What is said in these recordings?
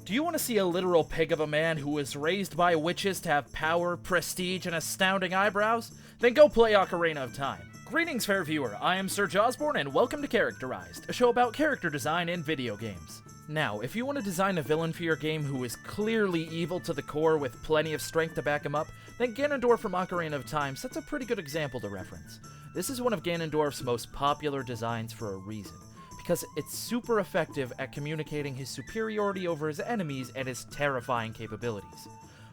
Do you want to see a literal pig of a man who was raised by witches to have power, prestige, and astounding eyebrows? Then go play Ocaraina of Time. Greetings, fair viewer, I am Sir Osborne, and welcome to Characterized, a show about character design in video games. Now, if you want to design a villain for your game who is clearly evil to the core with plenty of strength to back him up, then Ganondorf from Ocaraina of Time sets a pretty good example to reference. This is one of Ganondorf's most popular designs for a reason, because it's super effective at communicating his superiority over his enemies and his terrifying capabilities.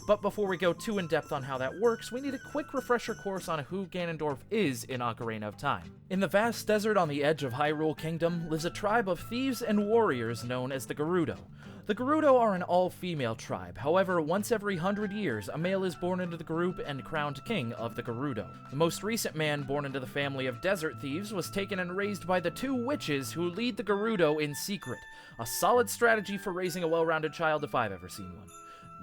But before we go too in-depth on how that works, we need a quick refresher course on who Ganondorf is in Ocaraina of Time. In the vast desert on the edge of Hyrule Kingdom lives a tribe of thieves and warriors known as the Gerudo. The Gerudo are an all-female tribe, however, once every 100 years, a male is born into the group and crowned king of the Gerudo. The most recent man born into the family of desert thieves was taken and raised by the two witches who lead the Gerudo in secret. A solid strategy for raising a well-rounded child if I've ever seen one.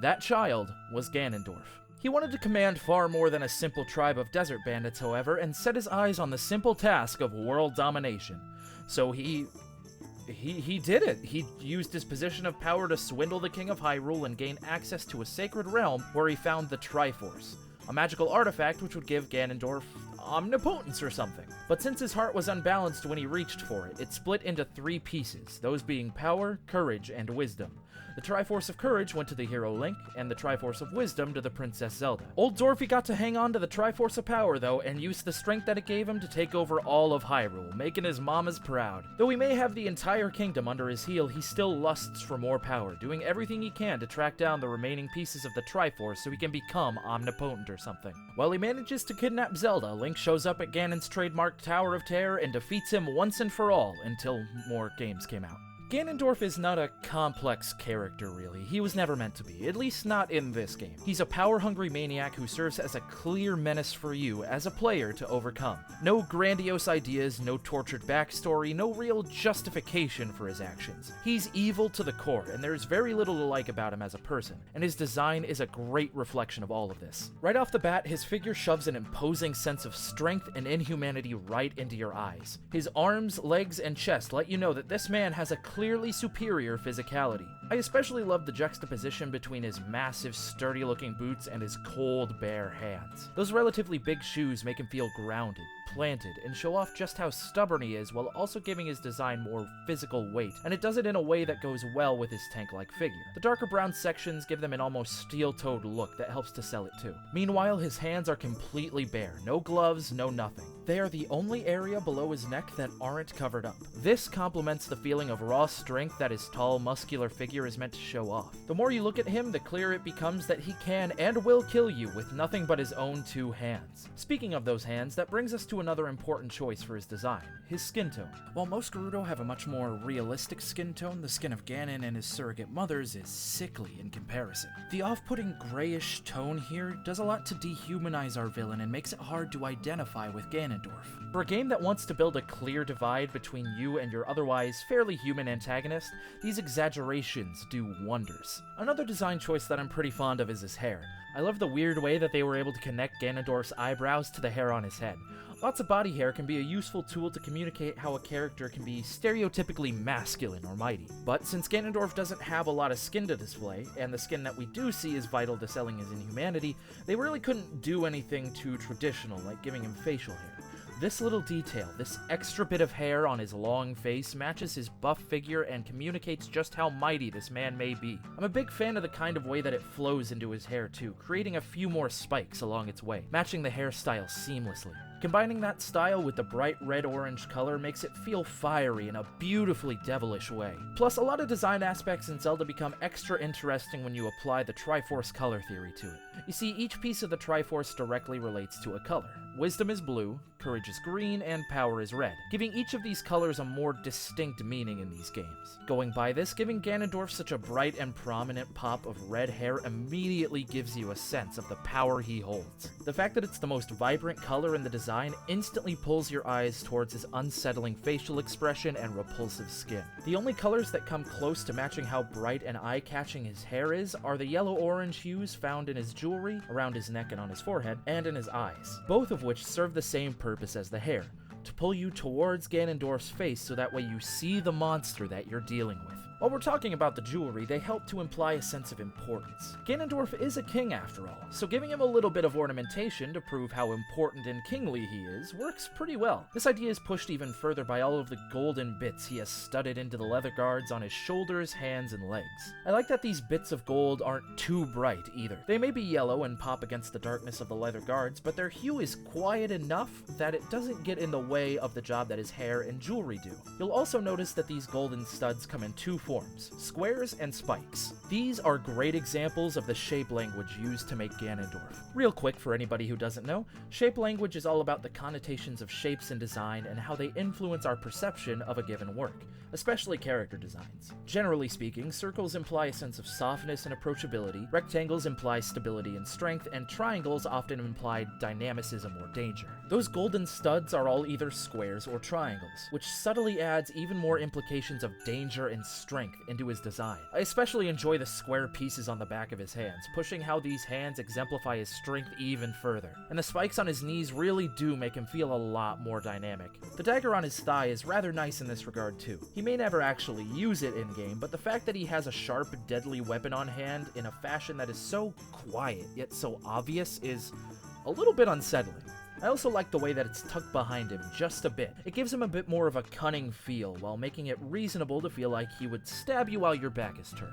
That child was Ganondorf. He wanted to command far more than a simple tribe of desert bandits, however, and set his eyes on the simple task of world domination. So he did it. He used his position of power to swindle the King of Hyrule and gain access to a sacred realm where he found the Triforce, a magical artifact which would give Ganondorf omnipotence or something. But since his heart was unbalanced when he reached for it, it split into three pieces, those being power, courage, and wisdom. The Triforce of Courage went to the hero Link, and the Triforce of Wisdom to the Princess Zelda. Old Dorothy got to hang on to the Triforce of Power, though, and used the strength that it gave him to take over all of Hyrule, making his mamas proud. Though he may have the entire kingdom under his heel, he still lusts for more power, doing everything he can to track down the remaining pieces of the Triforce so he can become omnipotent or something. While he manages to kidnap Zelda, Link shows up at Ganon's trademarked Tower of Terror and defeats him once and for all, until more games came out. Ganondorf is not a complex character, really. He was never meant to be, at least not in this game. He's a power-hungry maniac who serves as a clear menace for you as a player to overcome. No grandiose ideas, no tortured backstory, no real justification for his actions. He's evil to the core, and there's very little to like about him as a person, and his design is a great reflection of all of this. Right off the bat, his figure shoves an imposing sense of strength and inhumanity right into your eyes. His arms, legs, and chest let you know that this man has a clearly superior physicality. I especially love the juxtaposition between his massive, sturdy-looking boots and his cold, bare hands. Those relatively big shoes make him feel grounded, planted, and show off just how stubborn he is while also giving his design more physical weight, and it does it in a way that goes well with his tank-like figure. The darker brown sections give them an almost steel-toed look that helps to sell it too. Meanwhile, his hands are completely bare, no gloves, no nothing. They are the only area below his neck that aren't covered up. This complements the feeling of raw strength that his tall, muscular figure is meant to show off. The more you look at him, the clearer it becomes that he can and will kill you with nothing but his own two hands. Speaking of those hands, that brings us to another important choice for his design, his skin tone. While most Gerudo have a much more realistic skin tone, the skin of Ganon and his surrogate mothers is sickly in comparison. The off-putting grayish tone here does a lot to dehumanize our villain and makes it hard to identify with Ganondorf. For a game that wants to build a clear divide between you and your otherwise fairly human antagonist, these exaggerations do wonders. Another design choice that I'm pretty fond of is his hair. I love the weird way that they were able to connect Ganondorf's eyebrows to the hair on his head. Lots of body hair can be a useful tool to communicate how a character can be stereotypically masculine or mighty. But since Ganondorf doesn't have a lot of skin to display, and the skin that we do see is vital to selling his inhumanity, they really couldn't do anything too traditional, like giving him facial hair. This little detail, this extra bit of hair on his long face, matches his buff figure and communicates just how mighty this man may be. I'm a big fan of the kind of way that it flows into his hair too, creating a few more spikes along its way, matching the hairstyle seamlessly. Combining that style with the bright red-orange color makes it feel fiery in a beautifully devilish way. Plus, a lot of design aspects in Zelda become extra interesting when you apply the Triforce color theory to it. You see, each piece of the Triforce directly relates to a color. Wisdom is blue, courage is green, and power is red, giving each of these colors a more distinct meaning in these games. Going by this, giving Ganondorf such a bright and prominent pop of red hair immediately gives you a sense of the power he holds. The fact that it's the most vibrant color in the design instantly pulls your eyes towards his unsettling facial expression and repulsive skin. The only colors that come close to matching how bright and eye-catching his hair is are the yellow-orange hues found in his jewelry, around his neck and on his forehead, and in his eyes, both of which serve the same purpose as the hair, to pull you towards Ganondorf's face so that way you see the monster that you're dealing with. While we're talking about the jewelry, they help to imply a sense of importance. Ganondorf is a king after all, so giving him a little bit of ornamentation to prove how important and kingly he is works pretty well. This idea is pushed even further by all of the golden bits he has studded into the leather guards on his shoulders, hands, and legs. I like that these bits of gold aren't too bright either. They may be yellow and pop against the darkness of the leather guards, but their hue is quiet enough that it doesn't get in the way of the job that his hair and jewelry do. You'll also notice that these golden studs come in two forms, squares and spikes. These are great examples of the shape language used to make Ganondorf. Real quick for anybody who doesn't know, shape language is all about the connotations of shapes in design and how they influence our perception of a given work, especially character designs. Generally speaking, circles imply a sense of softness and approachability, rectangles imply stability and strength, and triangles often imply dynamicism or danger. Those golden studs are all either squares or triangles, which subtly adds even more implications of danger and strength into his design. I especially enjoy the square pieces on the back of his hands, pushing how these hands exemplify his strength even further. And the spikes on his knees really do make him feel a lot more dynamic. The dagger on his thigh is rather nice in this regard too. He may never actually use it in-game, but the fact that he has a sharp, deadly weapon on hand in a fashion that is so quiet yet so obvious is a little bit unsettling. I also like the way that it's tucked behind him just a bit. It gives him a bit more of a cunning feel, while making it reasonable to feel like he would stab you while your back is turned.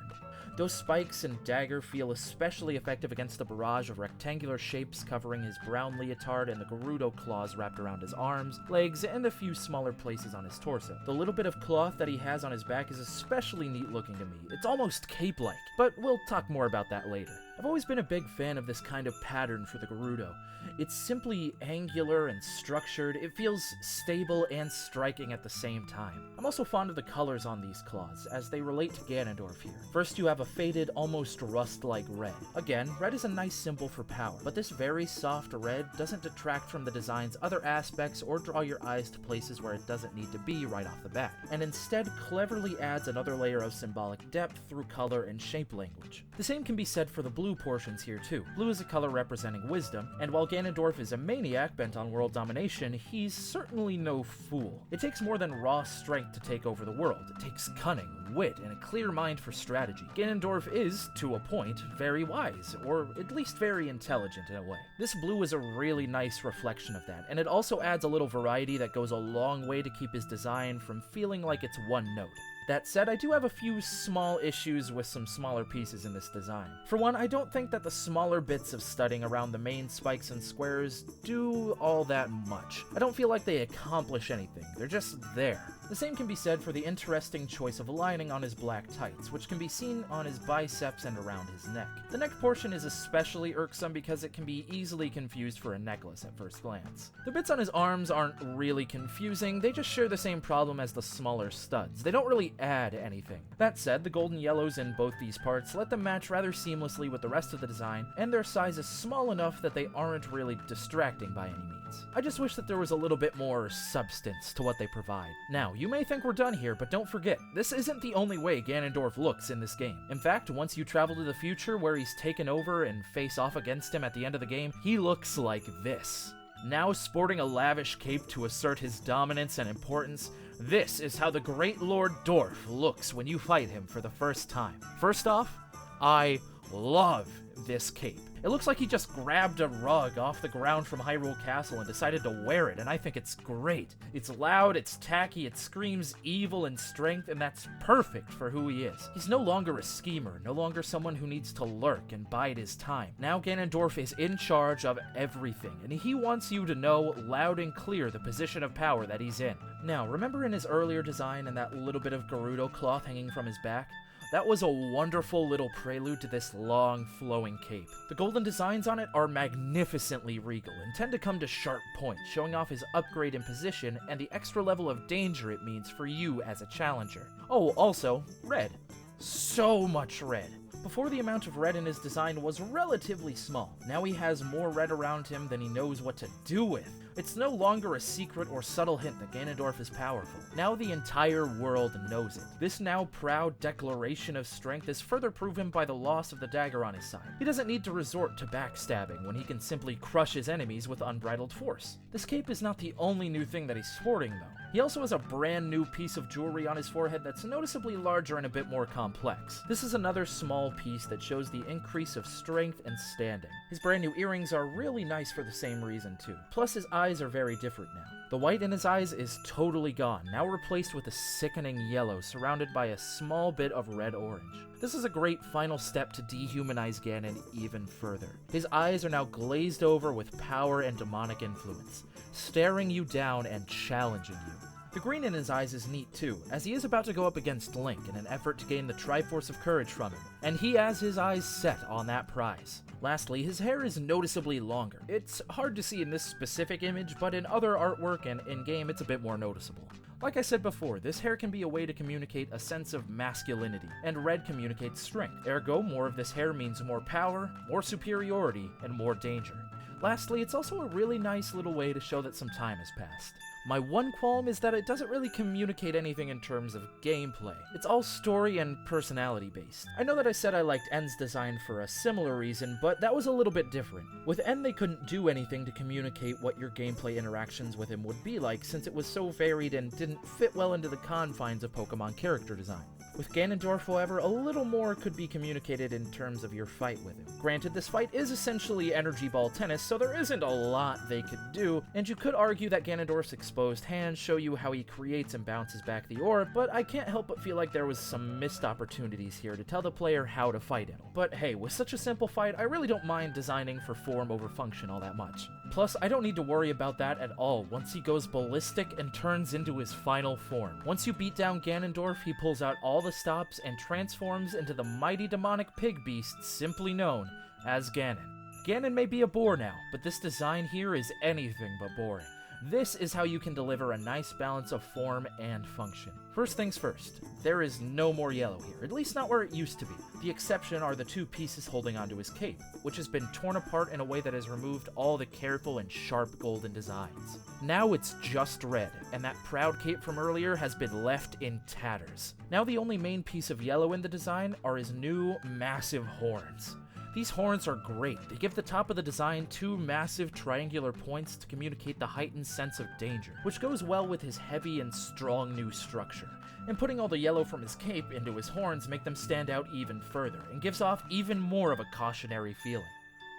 Those spikes and dagger feel especially effective against the barrage of rectangular shapes covering his brown leotard and the Gerudo claws wrapped around his arms, legs, and a few smaller places on his torso. The little bit of cloth that he has on his back is especially neat looking to me. It's almost cape-like, but we'll talk more about that later. I've always been a big fan of this kind of pattern for the Gerudo. It's simply angular and structured, it feels stable and striking at the same time. I'm also fond of the colors on these claws, as they relate to Ganondorf here. First you have a faded, almost rust-like red. Again, red is a nice symbol for power, but this very soft red doesn't detract from the design's other aspects or draw your eyes to places where it doesn't need to be right off the bat, and instead cleverly adds another layer of symbolic depth through color and shape language. The same can be said for the blue portions here too. Blue is a color representing wisdom, and while Ganondorf is a maniac bent on world domination, he's certainly no fool. It takes more than raw strength to take over the world. It takes cunning, wit, and a clear mind for strategy. Ganondorf is, to a point, very wise, or at least very intelligent in a way. This blue is a really nice reflection of that, and it also adds a little variety that goes a long way to keep his design from feeling like it's one note. That said, I do have a few small issues with some smaller pieces in this design. For one, I don't think that the smaller bits of studding around the main spikes and squares do all that much. I don't feel like they accomplish anything, they're just there. The same can be said for the interesting choice of lining on his black tights, which can be seen on his biceps and around his neck. The neck portion is especially irksome because it can be easily confused for a necklace at first glance. The bits on his arms aren't really confusing, they just share the same problem as the smaller studs. They don't really add anything. That said, the golden yellows in both these parts let them match rather seamlessly with the rest of the design, and their size is small enough that they aren't really distracting by any means. I just wish that there was a little bit more substance to what they provide. Now, you may think we're done here, but don't forget, this isn't the only way Ganondorf looks in this game. In fact, once you travel to the future where he's taken over and face off against him at the end of the game, he looks like this. Now sporting a lavish cape to assert his dominance and importance, this is how the great Lord Dorf looks when you fight him for the first time. First off, I love this cape. It looks like he just grabbed a rug off the ground from Hyrule Castle and decided to wear it, and I think it's great. It's loud, it's tacky, it screams evil and strength, and that's perfect for who he is. He's no longer a schemer, no longer someone who needs to lurk and bide his time. Now Ganondorf is in charge of everything, and he wants you to know loud and clear the position of power that he's in. Now, remember in his earlier design and that little bit of Gerudo cloth hanging from his back? That was a wonderful little prelude to this long, flowing cape. The golden designs on it are magnificently regal and tend to come to sharp points, showing off his upgrade in position and the extra level of danger it means for you as a challenger. Oh, also, red. So much red. Before, the amount of red in his design was relatively small. Now he has more red around him than he knows what to do with. It's no longer a secret or subtle hint that Ganondorf is powerful. Now the entire world knows it. This now proud declaration of strength is further proven by the loss of the dagger on his side. He doesn't need to resort to backstabbing when he can simply crush his enemies with unbridled force. This cape is not the only new thing that he's sporting though. He also has a brand new piece of jewelry on his forehead that's noticeably larger and a bit more complex. This is another small piece that shows the increase of strength and standing. His brand new earrings are really nice for the same reason too. Plus his eyes are very different now. The white in his eyes is totally gone, now replaced with a sickening yellow surrounded by a small bit of red-orange. This is a great final step to dehumanize Ganon even further. His eyes are now glazed over with power and demonic influence, staring you down and challenging you. The green in his eyes is neat too, as he is about to go up against Link in an effort to gain the Triforce of Courage from him, and he has his eyes set on that prize. Lastly, his hair is noticeably longer. It's hard to see in this specific image, but in other artwork and in-game it's a bit more noticeable. Like I said before, this hair can be a way to communicate a sense of masculinity, and red communicates strength. Ergo, more of this hair means more power, more superiority, and more danger. Lastly, it's also a really nice little way to show that some time has passed. My one qualm is that it doesn't really communicate anything in terms of gameplay. It's all story and personality based. I know that I said I liked N's design for a similar reason, but that was a little bit different. With N, they couldn't do anything to communicate what your gameplay interactions with him would be like, since it was so varied and didn't fit well into the confines of Pokemon character design. With Ganondorf, however, a little more could be communicated in terms of your fight with him. Granted, this fight is essentially Energy Ball tennis, so there isn't a lot they could do, and you could argue that Ganondorf's exposed hands show you how he creates and bounces back the orb, but I can't help but feel like there was some missed opportunities here to tell the player how to fight it. But hey, with such a simple fight, I really don't mind designing for form over function all that much. Plus, I don't need to worry about that at all once he goes ballistic and turns into his final form. Once you beat down Ganondorf, he pulls out all the stops and transforms into the mighty demonic pig beast simply known as Ganon. Ganon may be a bore now, but this design here is anything but boring. This is how you can deliver a nice balance of form and function. First things first, there is no more yellow here, at least not where it used to be. The exception are the two pieces holding onto his cape, which has been torn apart in a way that has removed all the careful and sharp golden designs. Now it's just red, and that proud cape from earlier has been left in tatters. Now the only main piece of yellow in the design are his new massive horns. These horns are great. They give the top of the design two massive triangular points to communicate the heightened sense of danger, which goes well with his heavy and strong new structure. And putting all the yellow from his cape into his horns make them stand out even further, and gives off even more of a cautionary feeling.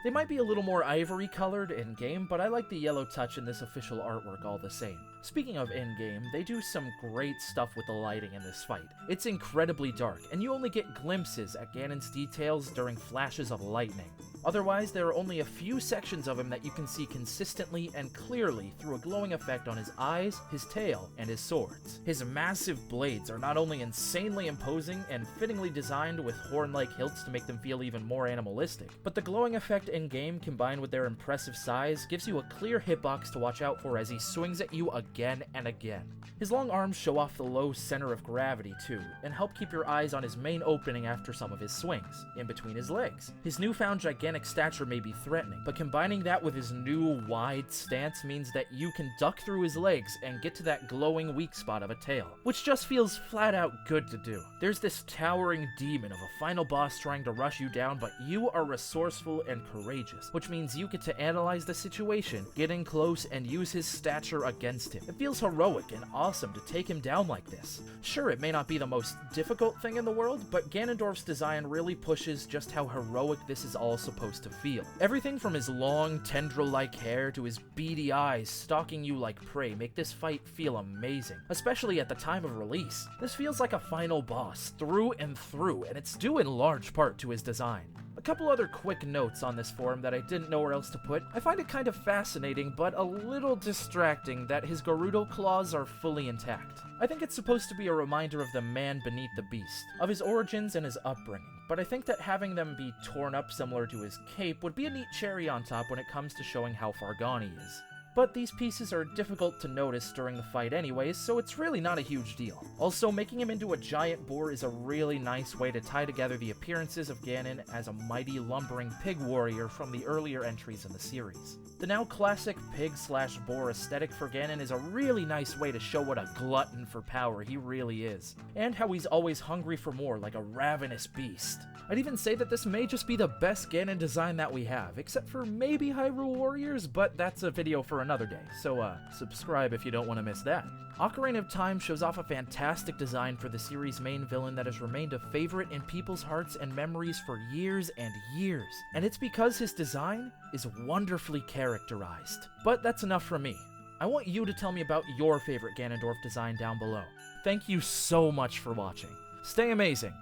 They might be a little more ivory colored in-game, but I like the yellow touch in this official artwork all the same. Speaking of in-game, they do some great stuff with the lighting in this fight. It's incredibly dark, and you only get glimpses at Ganon's details during flashes of lightning. Otherwise, there are only a few sections of him that you can see consistently and clearly through a glowing effect on his eyes, his tail, and his swords. His massive blades are not only insanely imposing and fittingly designed with horn-like hilts to make them feel even more animalistic, but the glowing effect in-game combined with their impressive size gives you a clear hitbox to watch out for as he swings at you again and again. His long arms show off the low center of gravity too, and help keep your eyes on his main opening after some of his swings, in between his legs. His newfound gigantic stature may be threatening, but combining that with his new wide stance means that you can duck through his legs and get to that glowing weak spot of a tail, which just feels flat out good to do. There's this towering demon of a final boss trying to rush you down, but you are resourceful and courageous, which means you get to analyze the situation, get in close, and use his stature against him. It feels heroic and awesome to take him down like this. Sure, it may not be the most difficult thing in the world, but Ganondorf's design really pushes just how heroic this is all supposed to feel. Everything from his long, tendril-like hair to his beady eyes stalking you like prey make this fight feel amazing, especially at the time of release. This feels like a final boss, through and through, and it's due in large part to his design. A couple other quick notes on this form that I didn't know where else to put. I find it kind of fascinating, but a little distracting that his Gerudo claws are fully intact. I think it's supposed to be a reminder of the man beneath the beast, of his origins and his upbringing, but I think that having them be torn up similar to his cape would be a neat cherry on top when it comes to showing how far gone he is. But these pieces are difficult to notice during the fight anyways, so it's really not a huge deal. Also, making him into a giant boar is a really nice way to tie together the appearances of Ganon as a mighty lumbering pig warrior from the earlier entries in the series. The now classic pig/boar aesthetic for Ganon is a really nice way to show what a glutton for power he really is, and how he's always hungry for more like a ravenous beast. I'd even say that this may just be the best Ganon design that we have, except for maybe Hyrule Warriors, but that's a video for another day, so subscribe if you don't want to miss that. Ocaraina of Time shows off a fantastic design for the series' main villain that has remained a favorite in people's hearts and memories for years and years, and it's because his design is wonderfully characterized. But that's enough from me. I want you to tell me about your favorite Ganondorf design down below. Thank you so much for watching. Stay amazing,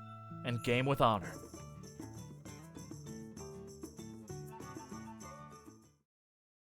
and game with honor.